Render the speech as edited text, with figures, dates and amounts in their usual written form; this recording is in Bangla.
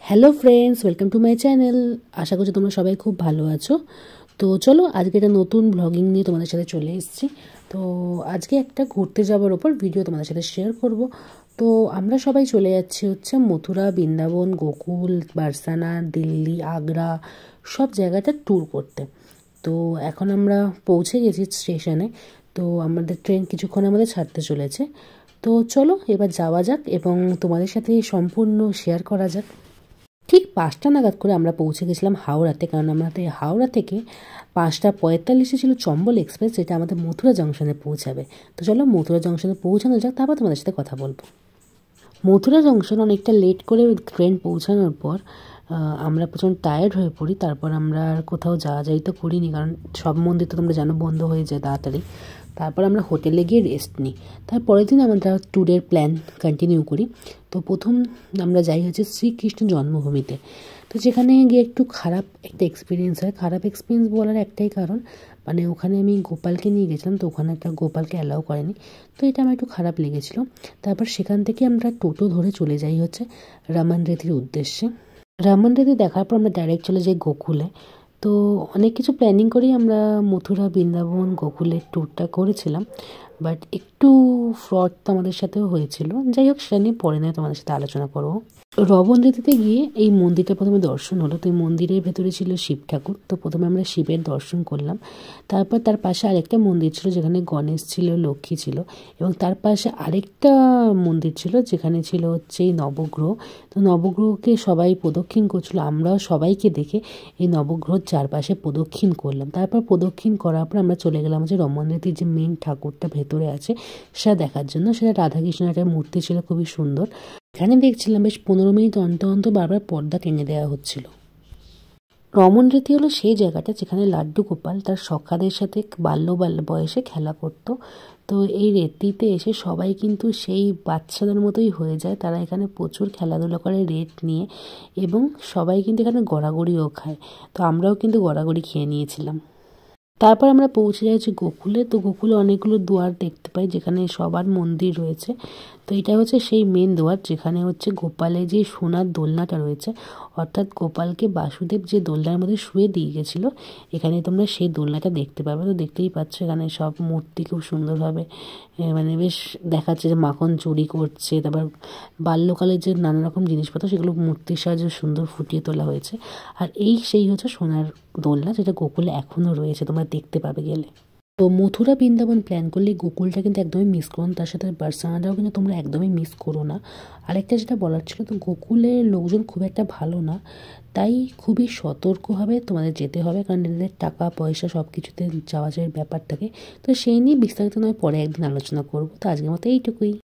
Hello friends, welcome to my channel. আশা করছি তোমরা সবাই খুব ভালো আছো। তো চলো আজকে একটা নতুন ব্লগিং নিয়ে তোমাদের সাথে চলে এসেছি। তো আজকে একটা ঘুরতে যাওয়ার ওপর ভিডিও তোমাদের সাথে শেয়ার করব। তো আমরা সবাই চলে যাচ্ছি হচ্ছে মথুরা, বৃন্দাবন, গোকুল, বারসানা, দিল্লি, আগ্রা সব জায়গাটা ট্যুর করতে। তো এখন আমরা পৌঁছে গেছি স্টেশনে। তো আমাদের ট্রেন কিছুক্ষণ আমাদের ছাড়তে চলেছে। তো চলো এবার যাওয়া যাক এবং তোমাদের সাথে সম্পূর্ণ শেয়ার করা যাক। ঠিক 5টা নাগাদ করে আমরা পৌঁছে গেছিলাম হাওড়াতে, কারণ আমাদের হাওড়া থেকে 5টা 45-এ ছিল চম্বল এক্সপ্রেস, যেটা আমাদের মথুরা জংশনে পৌঁছাবে। তো চলো মথুরা জংশনে পৌঁছানো যাক, তারপর তোমাদের সাথে কথা বলবো। মথুরা জংশন অনেকটা লেট করে ট্রেন পৌঁছানোর পর আমরা প্রচণ্ড টায়ার্ড হয়ে পড়ি। তারপর আমরা আর কোথাও যাওয়া যাই তো করিনি, কারণ সব মন্দির তো তোমরা জানো বন্ধ হয়ে যায় তাড়াতাড়ি। তারপর আমরা হোটেলে গিয়ে রেস্ট নিই। তারপরের দিন আমরা ট্যুরের প্ল্যান কন্টিনিউ করি। তো প্রথম আমরা যাই হচ্ছে শ্রীকৃষ্ণ জন্মভূমিতে। তো যেখানে গিয়ে একটু খারাপ একটা এক্সপিরিয়েন্স হয়। খারাপ এক্সপিরিয়েন্স বলার একটাই কারণ, মানে ওখানে আমি গোপালকে নিয়ে গেছিলাম, তো ওখানে একটা গোপালকে অ্যালাউ করেনি। তো এটা আমার একটু খারাপ লেগেছিলো। তারপর সেখান থেকে আমরা টোটো ধরে চলে যাই হচ্ছে রামান রেতির উদ্দেশ্যে। রামান রেতি দেখার পর আমরা ডাইরেক্ট চলে যাই গোকুলে। তো অনেক কিছু প্ল্যানিং করেই আমরা মথুরা, বৃন্দাবন, গোকুলের ট্যুরটা করেছিলাম, বাট একটু ফ্রড তো আমাদের সাথেও হয়েছিল। যাই হোক, সেটা নিয়ে পরে নিয়ে তোমাদের সাথে আলোচনা করবো। রবনরেতিতে গিয়ে এই মন্দিরটা প্রথমে দর্শন হলো। তো এই মন্দিরের ভেতরে ছিল শিব ঠাকুর। তো প্রথমে আমরা শিবের দর্শন করলাম। তারপর তার পাশে আরেকটা মন্দির ছিল যেখানে গণেশ ছিল, লক্ষ্মী ছিল, এবং তার পাশে আরেকটা মন্দির ছিল যেখানে ছিল হচ্ছে এই নবগ্রহ। তো নবগ্রহকে সবাই প্রদক্ষিণ করছিল। আমরাও সবাইকে দেখে এই নবগ্রহর চারপাশে প্রদক্ষিণ করলাম। তারপর প্রদক্ষিণ করার পর আমরা চলে গেলাম যে রমনরেতির যে মেন ঠাকুরটা ভেতরে আছে সেটা দেখার জন্য। সেটা রাধাকৃষ্ণের একটা মূর্তি ছিল, খুবই সুন্দর। এখানে দেখছিলাম বেশ 15 মিনিট অন্তর অন্তর বারবার পর্দা টেনে দেওয়া হচ্ছিল। রমন রীতি হলো সেই জায়গাটা যেখানে লাড্ডু গোপাল তার সখাদের সাথে বাল্য বয়সে খেলা করত। তো এই রেতিতে এসে সবাই কিন্তু সেই বাচ্চাদের মতোই হয়ে যায়। তারা এখানে প্রচুর খেলাধুলা করে রেত নিয়ে, এবং সবাই কিন্তু এখানে গড়াগড়িও খায়। তো আমরাও কিন্তু গড়াগড়ি খেয়ে নিয়েছিলাম। তারপর আমরা পৌঁছে যাচ্ছি গোকুলে। তো গোকুলে অনেকগুলো দুয়ার দেখতে পাই যেখানে সবার মন্দির রয়েছে। তো এটা হচ্ছে সেই মেন দুয়ার যেখানে হচ্ছে গোপালের যে সোনার দোলনাটা রয়েছে, অর্থাৎ গোপালকে বাসুদেব যে দোলনার মধ্যে শুয়ে দিয়ে গেছিলো, এখানে তোমরা সেই দোলনাটা দেখতে পাবে। তো দেখতেই পাচ্ছ এখানে সব মূর্তি খুব সুন্দরভাবে মানে বেশ দেখাচ্ছে যে মাখন চুরি করছে। তারপর বাল্যকালের যে নানা রকম জিনিসপত্র সেগুলো মূর্তির সাহায্যে সুন্দর ফুটিয়ে তোলা হয়েছে। আর এই সেই হচ্ছে সোনার দোলনা, যেটা গোকুলে এখনও রয়েছে, তোমরা দেখতে পাবে গেলে। তো মথুরা, বৃন্দাবন প্ল্যান করলে গোকুলটা কিন্তু একদমই মিস করো না, তার সাথে বারসানাটাও কিন্তু তোমরা একদমই মিস করো না। আরেকটা যেটা বলার ছিল, তো গোকুলের লোকজন খুব একটা ভালো না, তাই খুবই সতর্কভাবে তোমাদের যেতে হবে, কারণ এদের টাকা পয়সা সব কিছুতে যাওয়া যাওয়ার ব্যাপার থাকে। তো সেই নিয়ে বিস্তারিত নয় পরে একদিন আলোচনা করবো। তো আজকের মতো এইটুকুই।